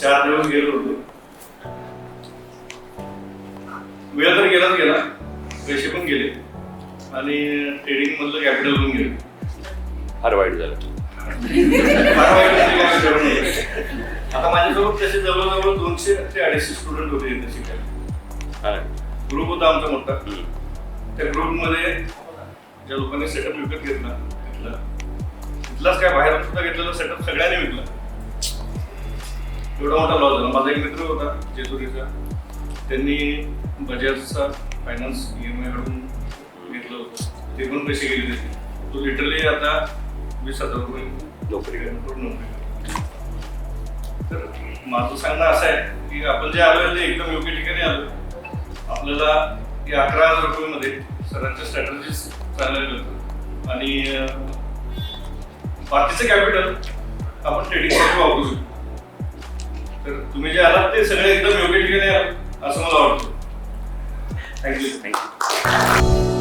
4 दिवस गेलो होतो. वेळ तर गेला, पैसे पण गेले आणि ट्रेडिंग मधलं कॅपिटल पण गेलं. फार वाईट झालं. आता माझ्यासोबत तसे जवळजवळ 200 ते 250 स्टुडंट होते इथे शिकायला. ग्रुप होता आमचा मोठा. त्या ग्रुपमध्ये ज्या लोकांनी सेटअप विकत घेतला तिथलाच काय बाहेरून सुद्धा घेतलेला सेटअप सगळ्यांनी विकला. एवढा मोठा लॉस झाला. माझा एक मित्र होता जेजुरीचा, त्यांनी बजाजचा फायनान्स EMI काढून घेतलं होतं. ते पण पैसे गेले त्याचे. तो लिटरली आता 20,000 रुपये नोकरी करतो. तर माझं सांगणं असं आहे की आपण जे आलोय ते एकदम योग्य ठिकाणी आलो. आपल्याला 11,000 रुपये मध्ये सरांच्या स्ट्रॅटजीज चाललेलं होतं आणि बाकीचं कॅपिटल आपण ट्रेडिंगसाठी वापरू शकतो. तर तुम्ही जे आलात ते सगळे एकदम योग्य ठिकाणी आलात असं मला वाटतं. थँक्यू.